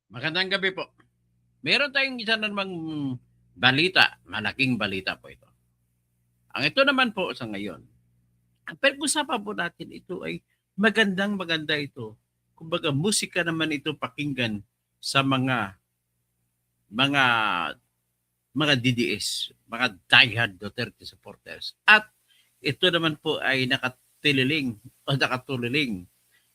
Magandang gabi po. Meron tayong isa na namang balita, malaking balita po ito. Ang ito naman po sa ngayon, ang pag-usapan po natin ito ay maganda ito. Kumbaga musika naman ito pakinggan sa mga mga DDS, mga diehard Duterte supporters. At ito naman po ay nakatuliling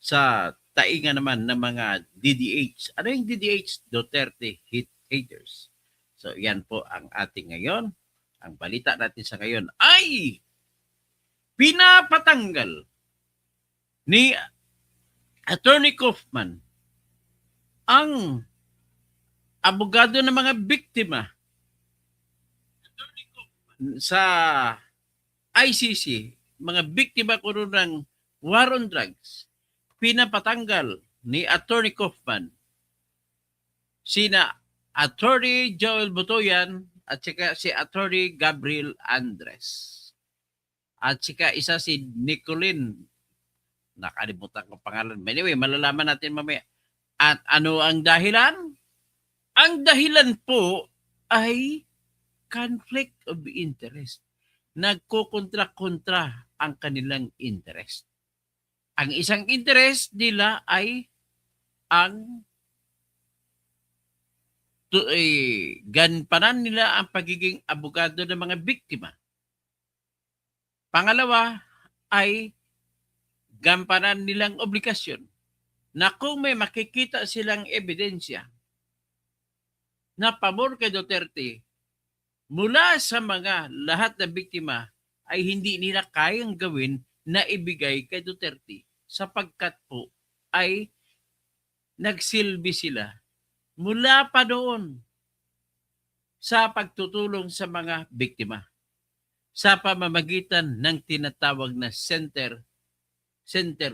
sa tainga naman ng mga DDH. Ano yung DDH? Duterte haters. So yan po ang ating ngayon. Ang balita natin sa ngayon ay pinapatanggal ni Attorney Kaufman ang abogado ng mga biktima sa ICC, mga biktima ko ng war on drugs, pinapatanggal ni Attorney Kaufman sina Attorney Joel Butoyan at saka si Attorney Gabriel Andres. At saka isa si Nicolene, nakalimutan ko pangalan. Anyway, malalaman natin mamaya. At ano ang dahilan? Ang dahilan po ay conflict of interest. Nagkukontra-kontra ang kanilang interest. Ang isang interest nila ay ang ganpanan nila ang pagiging abogado ng mga biktima. Pangalawa ay gampanan nilang obligasyon na kung may makikita silang ebidensya na pabor kay Duterte mula sa mga lahat na biktima ay hindi nila kayang gawin na ibigay kay Duterte sapagkat po ay nagsilbi sila mula pa doon sa pagtutulong sa mga biktima sa pamamagitan ng tinatawag na Center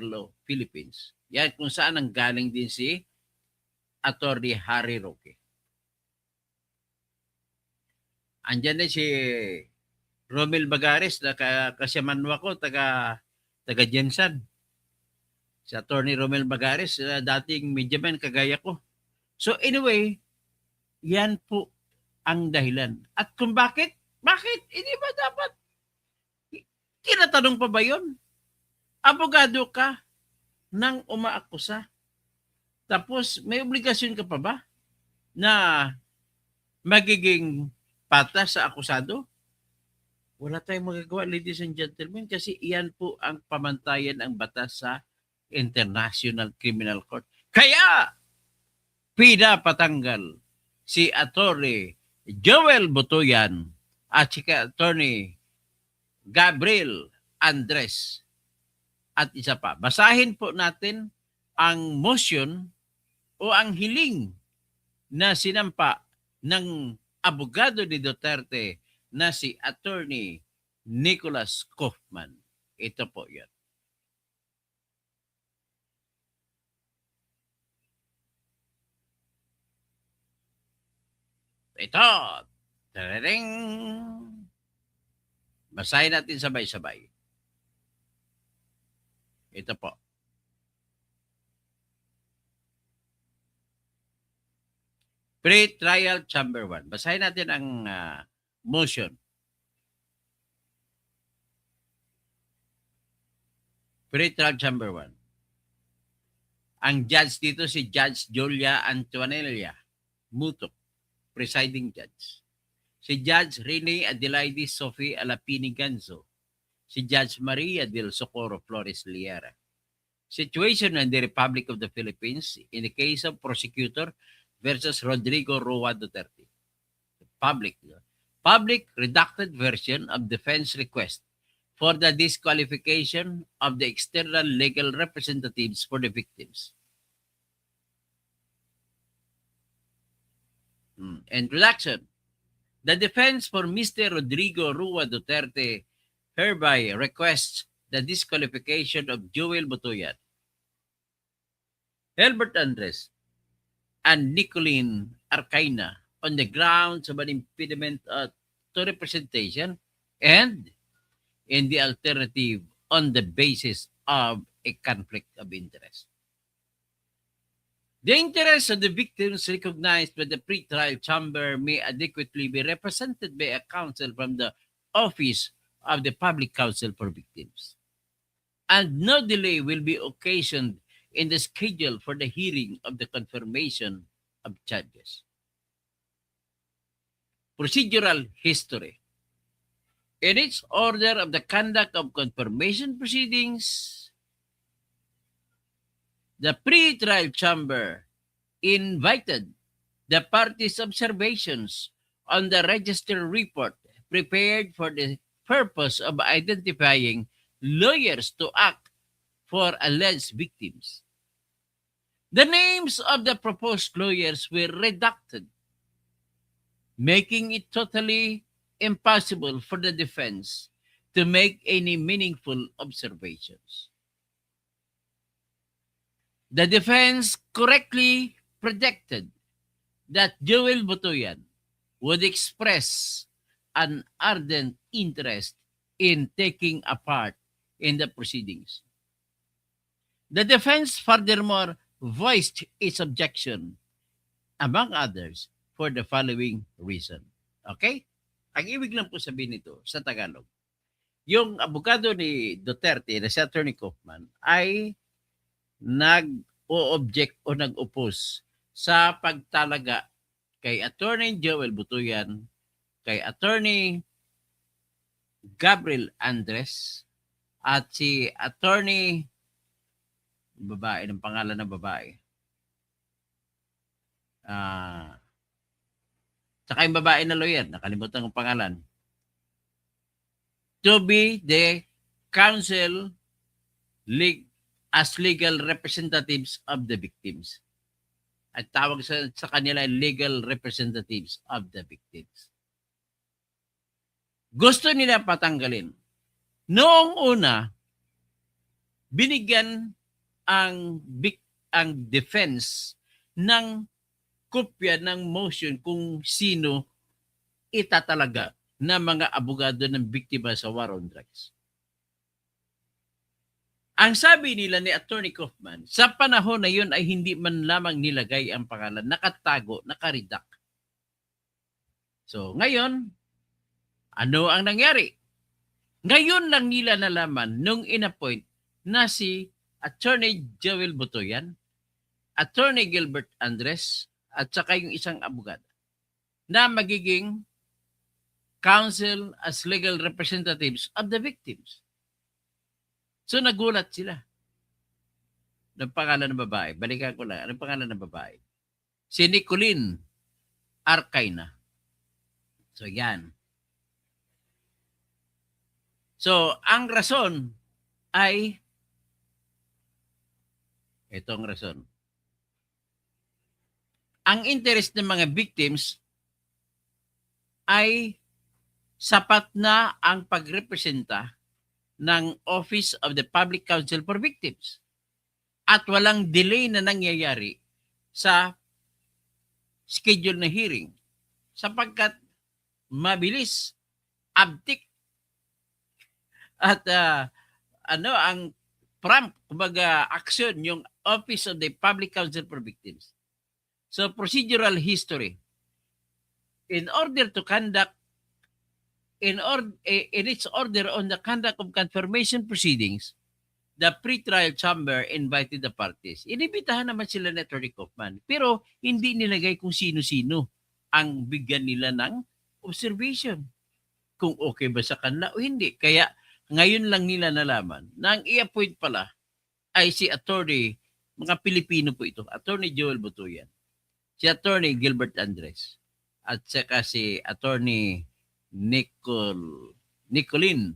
Law Philippines. Yan kung saan ang galing din si Attorney Harry Roque. Andyan din si Romel Bagares na kasyamanwa ko, taga Jensen. Si Attorney Romel Bagares, dating medyaman kagaya ko. So anyway, yan po ang dahilan. At kung bakit? Hindi ba dapat? Tinatanong pa ba yun? Abogado ka nang umaakusa. Tapos may obligasyon ka pa ba na magiging patas sa akusado? Wala tayong magagawa, ladies and gentlemen, kasi iyan po ang pamantayan ng batas sa International Criminal Court. Kaya, pinapatanggal si Attorney Joel Butoyan at si Attorney Gabriel Andres at isa pa. Basahin po natin ang motion o ang hiling na sinampa ng abogado ni Duterte na si Attorney Nicholas Kaufman. Ito po yan. Ito. Tararing. Basahin natin sabay-sabay. Ito po. Pre-trial chamber 1. Basahin natin ang motion. Pre-trial chamber 1. Ang judge dito si Judge Julia Antonella Mutok, presiding judge. Si Judge Rene Adelaide Sophie Alapini Ganzo. Si Judge Maria del Socorro Flores Liera. Situation in the Republic of the Philippines in the case of prosecutor versus Rodrigo Roa Duterte. Public redacted version of defense request for the disqualification of the external legal representatives for the victims. Introduction. The defense for Mr. Rodrigo Rua Duterte hereby requests the disqualification of Joel Butoyan, Albert Andres, and Nicolene Arcaina on the grounds of an impediment to representation and in the alternative on the basis of a conflict of interest. The interests of the victims recognized by the pre-trial chamber may adequately be represented by a counsel from the Office of the Public Counsel for Victims. And no delay will be occasioned in the schedule for the hearing of the confirmation of charges. Procedural history. In its order of the conduct of confirmation proceedings, the pre-trial chamber invited the parties' observations on the register report prepared for the purpose of identifying lawyers to act for alleged victims. The names of the proposed lawyers were redacted, making it totally impossible for the defense to make any meaningful observations. The defense correctly predicted that Joel Butuyan would express an ardent interest in taking a part in the proceedings. The defense furthermore voiced its objection, among others, for the following reason. Okay? Ang ibig lang po sabihin nito sa Tagalog, yung abogado ni Duterte na si Attorney Kaufman ay nag-o-object o nag-oppose sa pagtalaga kay Attorney Joel Butuyan, kay Attorney Gabriel Andres, at si Attorney babae, ng pangalan ng babae. Saka yung babae na lawyer, nakalimutan ang pangalan. To be the counsel as legal representatives of the victims. At tawag sa kanila legal representatives of the victims. Gusto nila patanggalin. Noong una, binigyan ang defense ng kopya ng motion kung sino itatalaga na mga abogado ng biktima sa war on drugs. Ang sabi nila ni Attorney Kaufman, sa panahon na yun ay hindi man lamang nilagay ang pangalan, nakatago, nakaridak. So ngayon, ano ang nangyari? Ngayon lang nila nalaman nung inappoint na si Attorney Joel Butuyan, Attorney Gilbert Andres, at saka yung isang abogado na magiging counsel as legal representatives of the victims. So nagulat sila. Anong pangalan ng babae? Balikan ko lang. Anong pangalan ng babae? Si Nicolene Arcaina. So yan. So ang rason ay itong rason. Ang interest ng mga victims ay sapat na ang pagrepresenta ng Office of the Public Counsel for Victims at walang delay na nangyayari sa schedule na hearing sapagkat mabilis, abtik at ang prompt, kumbaga action yung Office of the Public Counsel for Victims. So procedural history. In its order on the conduct of confirmation proceedings, the pre-trial chamber invited the parties. Inibitahan naman sila ni Attorney Kaufman, pero hindi nilagay kung sino-sino ang bigyan nila ng observation. Kung okay ba sa kanila o hindi. Kaya ngayon lang nila nalaman na ang i-appoint pala ay si Attorney, mga Pilipino po ito, Attorney Joel Butuyan, si Attorney Gilbert Andres, at saka si Attorney Nicolene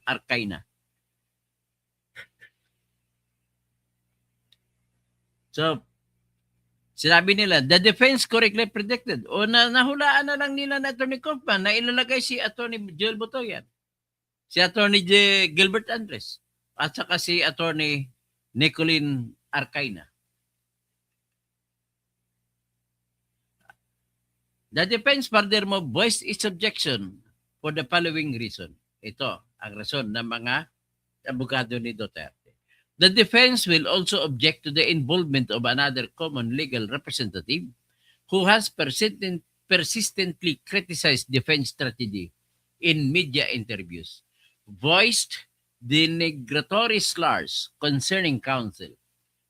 Arcaina. So, sinabi nila, the defense correctly predicted. O nahulaan na lang nila na Attorney Kaufman na ilalagay si Attorney Joel Butuyan, si Attorney Gilbert Andres, at saka si Attorney Nicolene Arcaina. The defense furthermore voiced its objection for the following reason. Ito ang rason ng mga abogado ni Duterte. The defense will also object to the involvement of another common legal representative who has persistently criticized defense strategy in media interviews, voiced denigratory slurs concerning counsel,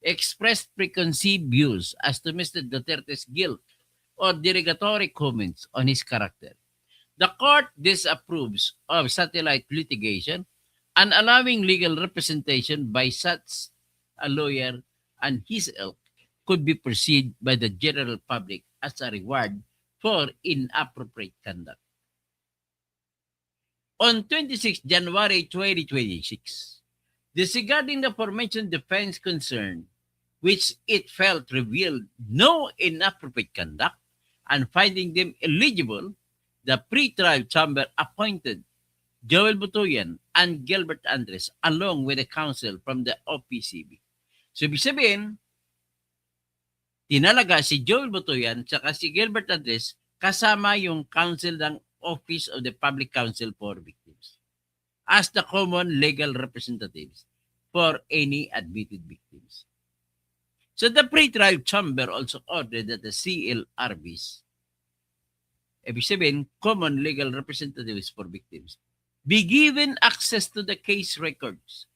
expressed preconceived views as to Mr. Duterte's guilt, or derogatory comments on his character. The court disapproves of satellite litigation and allowing legal representation by such a lawyer and his ilk could be perceived by the general public as a reward for inappropriate conduct. On 26 January 2026, disregarding the aforementioned defense concern, which it felt revealed no inappropriate conduct, and finding them eligible, the pre-trial chamber appointed Joel Butuyan and Gilbert Andres along with the counsel from the OPCB. So, ibig sabihin, tinalaga si Joel Butuyan at si Gilbert Andres kasama yung counsel ng Office of the Public Counsel for Victims as the common legal representatives for any admitted victims. So the pre-trial chamber also ordered that the CLRBs, ibig sabihin, common legal representatives for victims, be given access to the case records,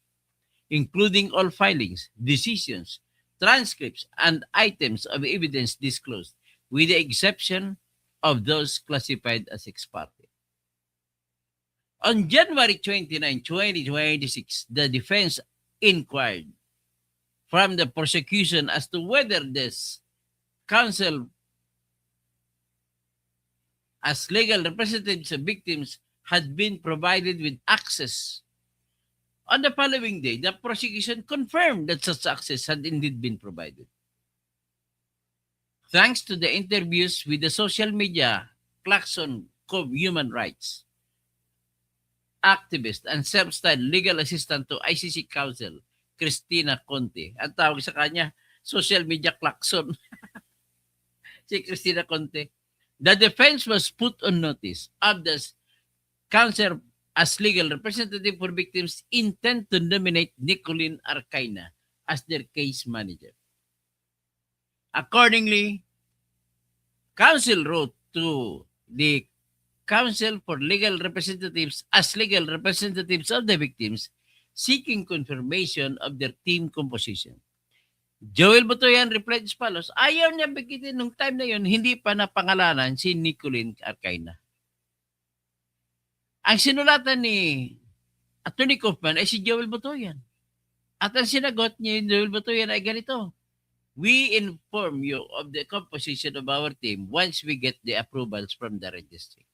including all filings, decisions, transcripts, and items of evidence disclosed, with the exception of those classified as ex parte. On January 29, 2026, the defense inquired from the prosecution as to whether this counsel as legal representatives of victims had been provided with access. On the following day, the prosecution confirmed that such access had indeed been provided. Thanks to the interviews with the social media Clarkson Cove human rights activist and self-styled legal assistant to ICC counsel, Cristina Conte. Ang tawag sa kanya, social media Clarkson. Si Cristina Conte. The defense was put on notice of the counsel as legal representative for victims intend to nominate Nicolene Arcaina as their case manager. Accordingly, counsel wrote to the Council for Legal Representatives as legal representatives of the victims seeking confirmation of their team composition. Joel Butuyan replied as follows, ayaw niya bigyan nung time na yun, hindi pa napangalanan si Nicolene Arcaina. Ang sinulatan ni Attorney Kaufman ay si Joel Butuyan. At ang sinagot ni Joel Butuyan ay ganito, we inform you of the composition of our team once we get the approvals from the registry.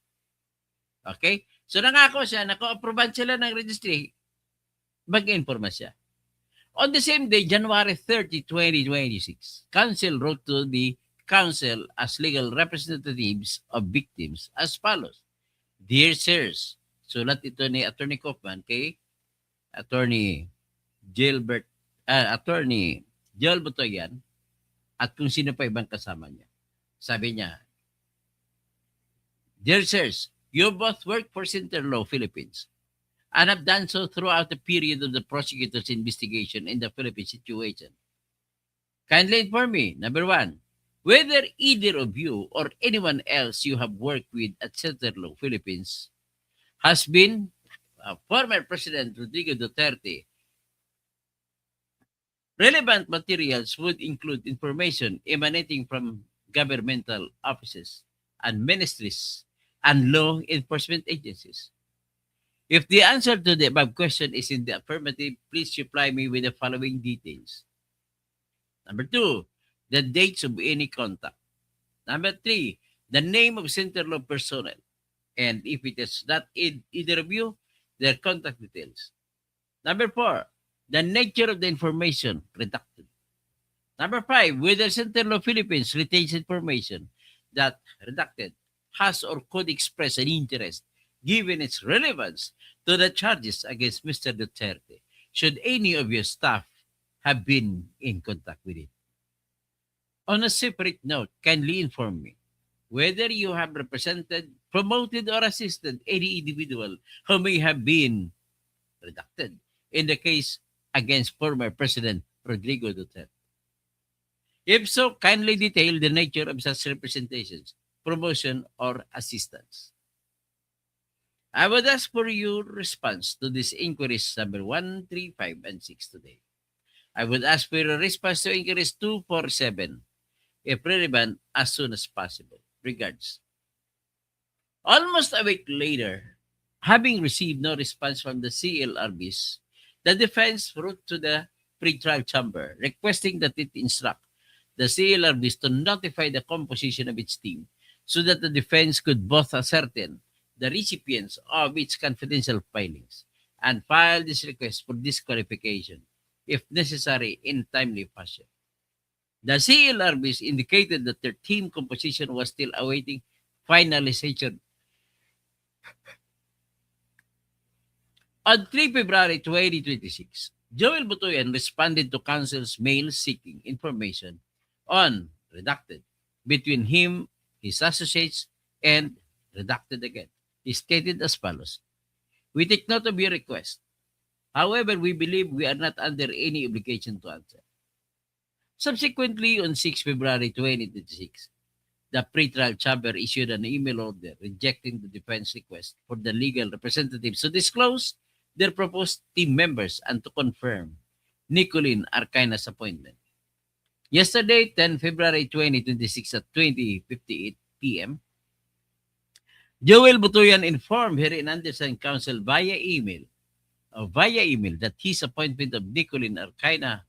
Okay? So nangako siya, nako-approvean sila ng registry, mag-informa siya. On the same day, January 30, 2026, counsel wrote to the counsel as legal representatives of victims as follows. Dear sirs, sulat ito ni Attorney Kaufman kay Attorney Joel Butuyan at kung sino pa ibang kasama niya. Sabi niya, Dear sirs, you both work for Sinterlaw Philippines and have done so throughout the period of the prosecutor's investigation in the Philippine situation. Kindly inform me, number one, whether either of you or anyone else you have worked with at Sinterlaw Philippines has been former President Rodrigo Duterte. Relevant materials would include information emanating from governmental offices and ministries and law enforcement agencies. If the answer to the above question is in the affirmative, please reply me with the following details. Number two, the dates of any contact. Number three, the name of Sinterlaw personnel. And if it is not either of you, their contact details. Number four, the nature of the information redacted. Number five, whether Sinterlaw Philippines retains information that redacted has or could express an interest given its relevance to the charges against Mr. Duterte, should any of your staff have been in contact with it. On a separate note, kindly inform me whether you have represented, promoted, or assisted any individual who may have been redacted in the case against former President Rodrigo Duterte? If so, kindly detail the nature of such representations, promotion, or assistance. I would ask for your response to these inquiries number 1, 3, 5, and 6 today. I would ask for your response to inquiries 2, 4, 7, if relevant, as soon as possible. Regards. Almost a week later, having received no response from the CLRBs, the defense wrote to the pretrial chamber requesting that it instruct the CLRBs to notify the composition of its team so that the defense could both ascertain the recipients of its confidential filings and file this request for disqualification, if necessary, in timely fashion. The CLRBs indicated that their team composition was still awaiting finalization. On 3 February 2026, Joel Butuyan responded to counsel's mail seeking information on redacted between him, his associates, and redacted again. He stated as follows: "We take note of your request. However, we believe we are not under any obligation to answer." Subsequently, on 6 February 2026, the pretrial chamber issued an email order rejecting the defense request for the legal representatives to disclose their proposed team members and to confirm Nicolene Arcaina's appointment. Yesterday, 10 February 2026 at 20:58 p.m., Joel Butuyan informed her inundersigned counsel via email that his appointment of Nicolene Arcaina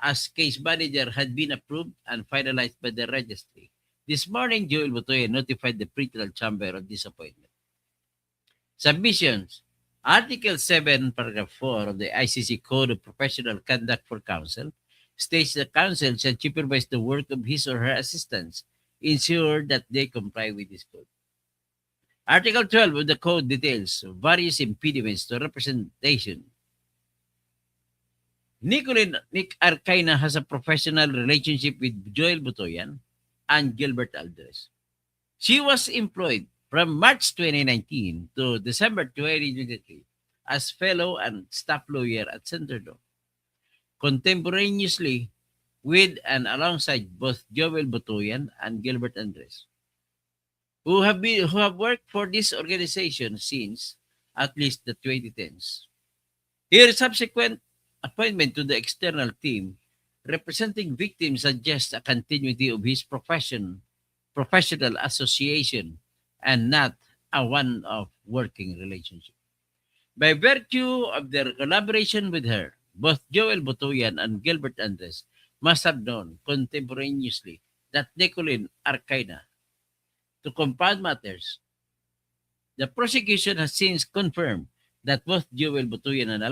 as case manager had been approved and finalized by the registry. This morning, Joel Butuyan notified the pretrial chamber of this appointment. Submissions. Article 7, Paragraph 4 of the ICC Code of Professional Conduct for Counsel states that counsel shall supervise the work of his or her assistants, ensure that they comply with this code. Article 12 of the code details various impediments to representation. Nick Arcaina has a professional relationship with Joel Butuyan and Gilbert Aldres. She was employed from March 2019 to December 2023 as fellow and staff lawyer at Centerdo, contemporaneously with and alongside both Joel Butuyan and Gilbert Andres, who have worked for this organization since at least the 2010s. Her subsequent appointment to the external team representing victims suggests a continuity of his professional association and not a one-off working relationship. By virtue of their collaboration with her, both Joel Butuyan and Gilbert Andres must have known contemporaneously that Nicolene Arcaina. To compound matters, the prosecution has since confirmed that both Joel Butuyan and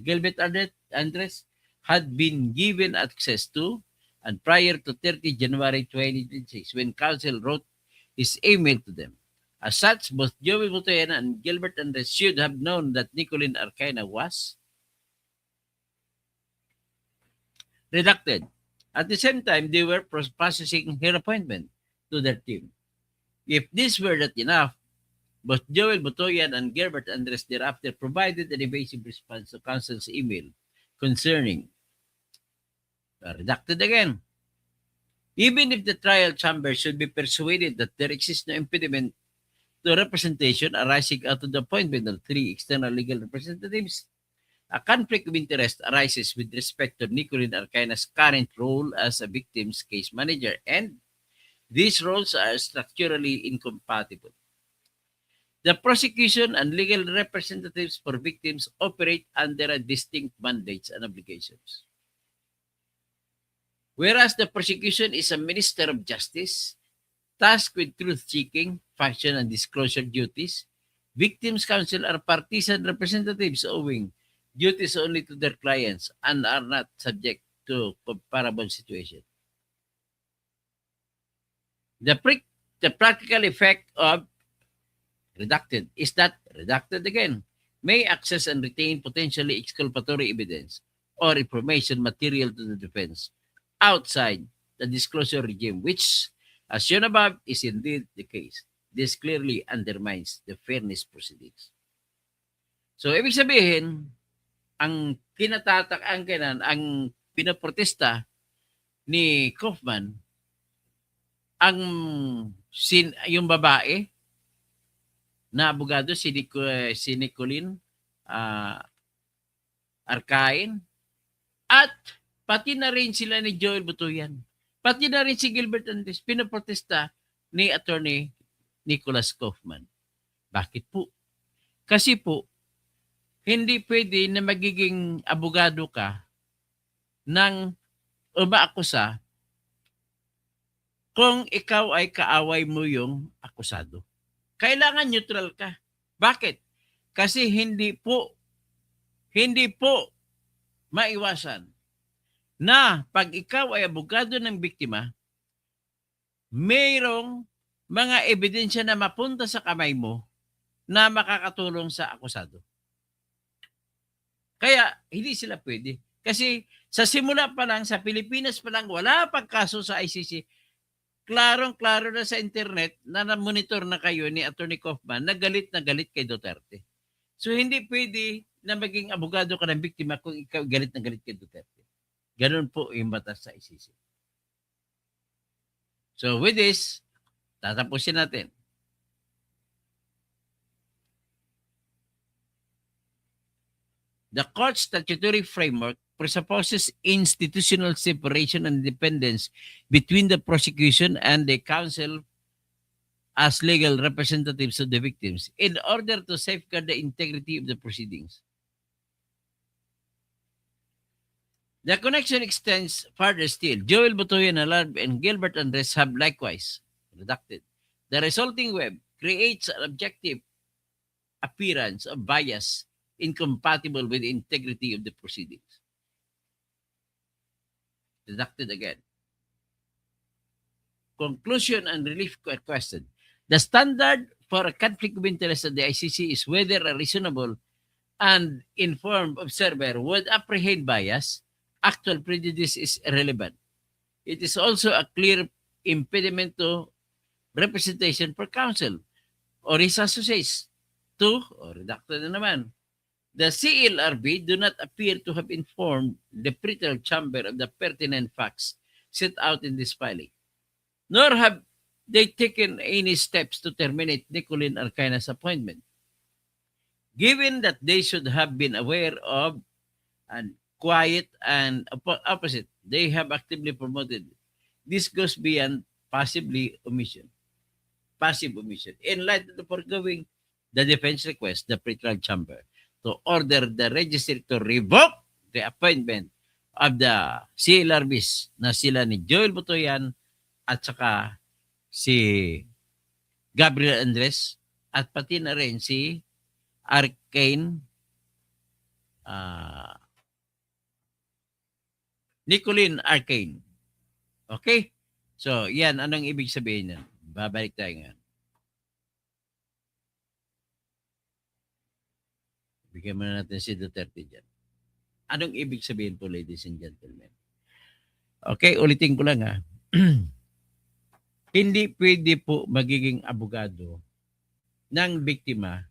Gilbert Andres had been given access to and prior to 30 January 2026 when counsel wrote his email to them. As such, both Joel Butuyan and Gilbert Andres should have known that Nicolene Arcaina was redacted. At the same time, they were processing her appointment to their team. If this were not enough, both Joel Butuyan and Gilbert Andres thereafter provided an evasive response to counsel's email concerning redacted again. Even if the trial chamber should be persuaded that there exists no impediment to representation arising out of the appointment of 3 external legal representatives, a conflict of interest arises with respect to Nicolene Arcaina's current role as a victim's case manager, and these roles are structurally incompatible. The prosecution and legal representatives for victims operate under a distinct mandates and obligations. Whereas the prosecution is a minister of justice, tasked with truth-seeking, function, and disclosure duties, victims' counsel are partisan representatives owing duties only to their clients and are not subject to comparable situation. The practical effect of redacted is that redacted again may access and retain potentially exculpatory evidence or information material to the defense outside the disclosure regime, which, as shown above, is indeed the case. This clearly undermines the fairness proceedings. So, ibig sabihin, ang ang pinaprotesta ni Kaufman, ang yung babae na abogado, si Nicolene Arcain, at pati na rin sila ni Joel Butuyan, pati na rin si Gilbert Andres, pinaprotesta ni Attorney Nicholas Kaufman. Bakit po? Kasi po, hindi pwede na magiging abogado ka ng umaakusa kung ikaw ay kaaway mo yung akusado. Kailangan neutral ka. Bakit? Kasi hindi po maiwasan na pag ikaw ay abogado ng biktima, mayroong mga ebidensya na mapunta sa kamay mo na makakatulong sa akusado. Kaya hindi sila pwede. Kasi sa simula pa lang, sa Pilipinas pa lang, wala pang kaso sa ICC. Klarong-klaro na sa internet na na-monitor na kayo ni Attorney Kaufman na galit kay Duterte. So hindi pwede na maging abogado ka ng biktima kung ikaw galit kay Duterte. Ganun po yung batas sa ICC. So with this, tatapusin natin. The court's statutory framework presupposes institutional separation and independence between the prosecution and the counsel as legal representatives of the victims in order to safeguard the integrity of the proceedings. The connection extends further still. Joel Butuyan and Gilbert Andres have likewise redacted. The resulting web creates an objective appearance of bias incompatible with the integrity of the proceedings. Deducted again. Conclusion and relief question. The standard for a conflict of interest at the ICC is whether a reasonable and informed observer would apprehend bias. Actual prejudice is irrelevant. It is also a clear impediment to representation for counsel or his associates. Two, redacted na naman. The CLRB do not appear to have informed the pretrial chamber of the pertinent facts set out in this filing, nor have they taken any steps to terminate Nicolene Arcaina's appointment. Given that they should have been aware of and quiet and opposite, they have actively promoted. This goes beyond passive omission. In light of the foregoing, the defense requests the pretrial chamber to order the registry to revoke the appointment of the CLRBs na sila ni Joel Butuyan at saka si Gabriel Andres at pati na rin si Arcain Nicolene Arcain. Okay? So, yan. Anong ibig sabihin yan? Babalik tayo ngayon. Bigyan muna natin si Duterte dyan. Anong ibig sabihin po, ladies and gentlemen? Okay, ulitin ko lang ha. Hindi pwede po magiging abogado ng biktima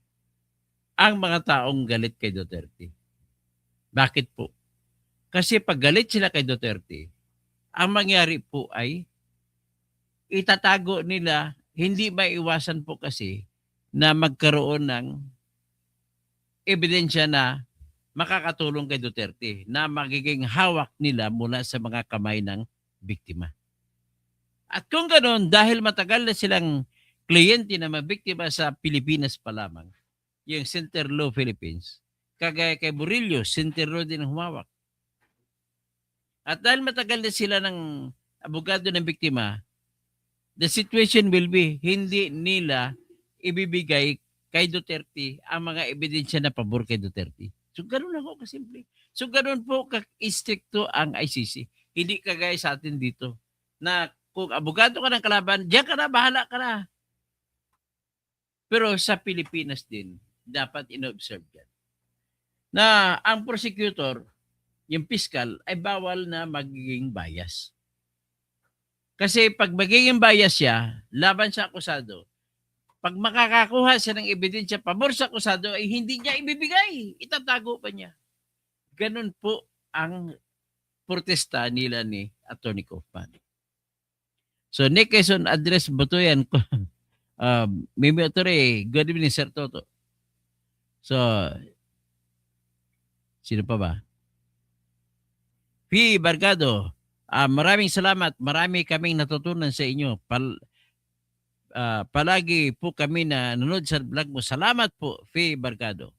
ang mga taong galit kay Duterte. Bakit po? Kasi pag galit sila kay Duterte, ang mangyari po ay itatago nila, hindi maiwasan po kasi na magkaroon ng ebidensya na makakatulong kay Duterte na magiging hawak nila mula sa mga kamay ng biktima. At kung ganoon, dahil matagal na silang kliyente na mabiktima sa Pilipinas pa lamang, yung Center Law Philippines, kagaya kay Murillo, Center Law din ang humawak. At dahil matagal na sila ng abogado ng biktima, the situation will be hindi nila ibibigay kay Duterte ang mga ebidensya na pabor kay Duterte. So, ganun lang ako kasimple. So, ganun po ka-istrikto ang ICC. Hindi kagaya sa atin dito na kung abogado ka ng kalaban, diyan ka na, bahala ka na. Pero sa Pilipinas din, dapat in-observe yan. Na ang prosecutor, yung fiscal, ay bawal na magiging bias. Kasi pag magiging bias siya, laban sa akusado, pag makakakuha siya ng ebidensya pabor sa akusado, ay hindi niya ibibigay. Itatago pa niya. Ganun po ang protesta nila ni Atty. Kaufman. So, Nick Quezon, address mo to yan. Mimi Atty. Good evening, Sir Toto. So, sino pa ba? P. Bargado, maraming salamat. Marami kaming natutunan sa inyo. Palagi po kami na nanonood sa vlog mo. Salamat po, P. Bargado.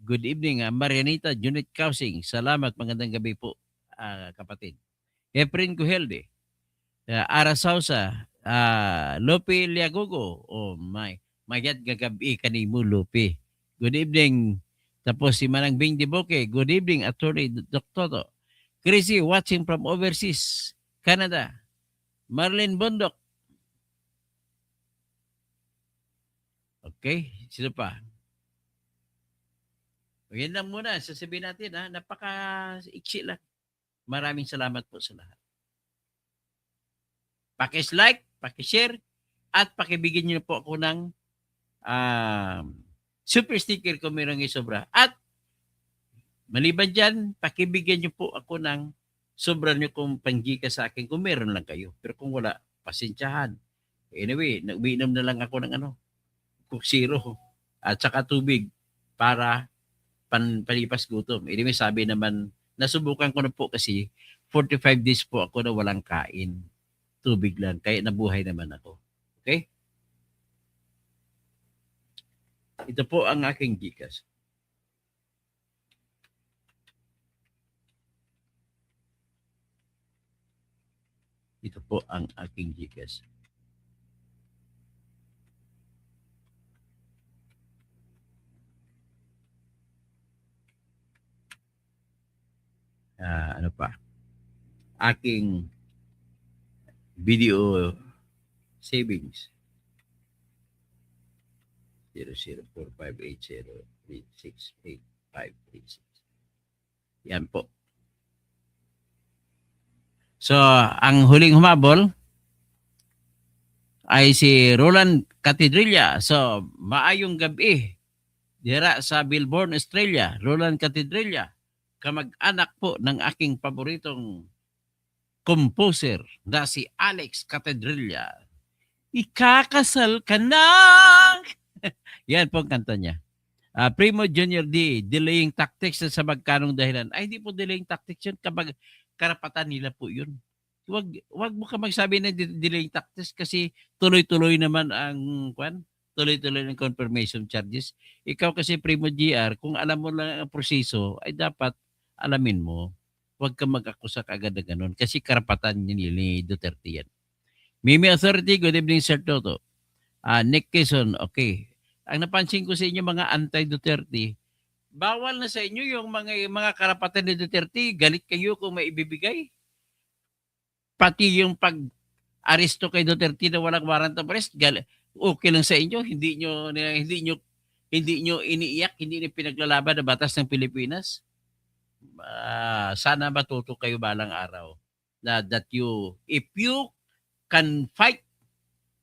Good evening, Marianita Junit Kausing. Salamat, magandang gabi po, kapatid. Efren Guhelde, Ara Sausa, Lope Liagogo. Oh my, mayat gagabi kanimo Lope. Good evening. Tapos si Manang Bing Diboke. Good evening, Attorney Dr. Chrissy watching from overseas, Canada. Marlene Bondok. Okay, sino pa? O, yan lang muna. Sasabihin natin, napaka-iksi lang. Maraming salamat po sa lahat. Pakis-like, pakishare, at pakibigyan niyo po ako ng super sticker kung mayroong isobra. At maliban dyan, pakibigyan niyo po ako ng sobra niyo kung panggika sa akin kung meron lang kayo. Pero kung wala, pasensyahan. Anyway, nag-uinom na lang ako ng Coke Zero at saka tubig para palipas gutom. Anyway, sabi naman, nasubukan ko na po kasi 45 days po ako na walang kain. Tubig lang. Kaya nabuhay naman ako. Okay? Ito po ang aking Gcash. Ito po ang aking Gcash. Ano pa? Aking video savings. 004580368536. Yan po. So, ang huling humabol ay si Roland Catedrilla. So, maayong gabi dira sa Melbourne, Australia. Roland Catedrilla, kamag-anak po ng aking paboritong composer na si Alex Catedrilla. Ikakasal ka na! Yan po ang kanta niya. Primo Junior D, delaying tactics sa magkanong dahilan. Ay, hindi po delaying tactics yun. Kapag karapatan nila po yun. Wag mo ka magsabi na delaying tactics kasi tuloy-tuloy naman ang tuloy-tuloy ng confirmation charges. Ikaw kasi Primo GR, kung alam mo lang ang proseso, ay dapat alamin mo. Huwag ka mag-akusa kaagad na ganun kasi karapatan ni Duterte yan. Mimi Authority, good evening Sir Toto. Nick Quezon, okay. Ang napansin ko sa inyo mga anti-Duterte, bawal na sa inyo yung mga karapatan ni Duterte, galit kayo kung may ibibigay. Pati yung pag-aresto kay Duterte na walang warrant of arrest, okay lang sa inyo, hindi nyo iniiyak, hindi nyo pinaglalaban na batas ng Pilipinas. Sana matuto kayo balang araw that if you can fight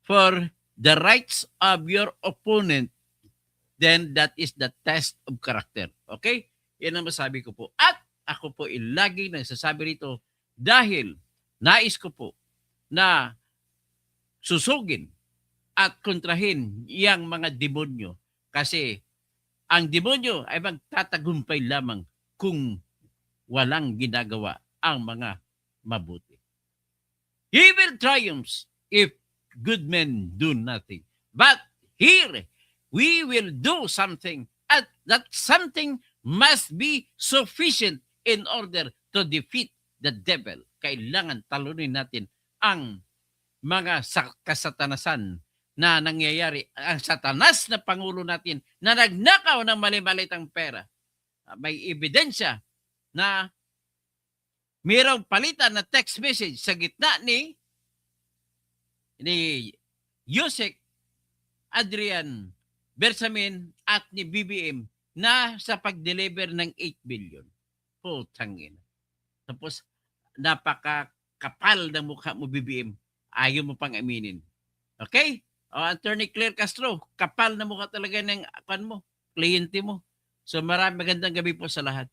for the rights of your opponent, then that is the test of character. Okay? Yan ang masabi ko po. At ako po lagi nagsasabi rito dahil nais ko po na susugin at kontrahin yang mga demonyo. Kasi ang demonyo ay magtatagumpay lamang kung walang ginagawa ang mga mabuti. Evil triumphs if good men do nothing. But here, we will do something, and that something must be sufficient in order to defeat the devil. Kailangan talunin natin ang mga kasatanasan na nangyayari. Ang satanas na pangulo natin na nagnakaw ng mali-malitang pera. May ebidensya na mayroong palitan na text message sa gitna ni Yusek Adrian Bersamin at ni BBM na sa pag-deliver ng 8 billion. Putangin. Tapos, napakakapal ng mukha mo, BBM. Ayaw mo pang aminin. Okay? Attorney Claire Castro, kapal na mukha talaga ng kliyente mo. So, magandang gabi po sa lahat.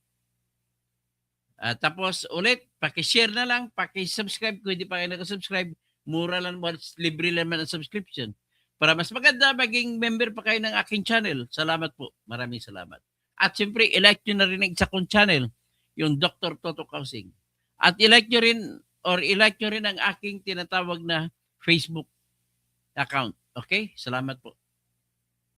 Tapos ulit, paki-share na lang, paki-subscribe kung hindi pa kayo nag-subscribe. Mura lang, libre lang man ang subscription. Para mas maganda, maging member pa kayo ng aking channel. Salamat po. Maraming salamat. At siyempre, i-like nyo na rin ang isa kong channel, yung Dr. Toto Kausing. At i-like nyo rin, or i-like nyo rin ang aking tinatawag na Facebook account. Okay? Salamat po.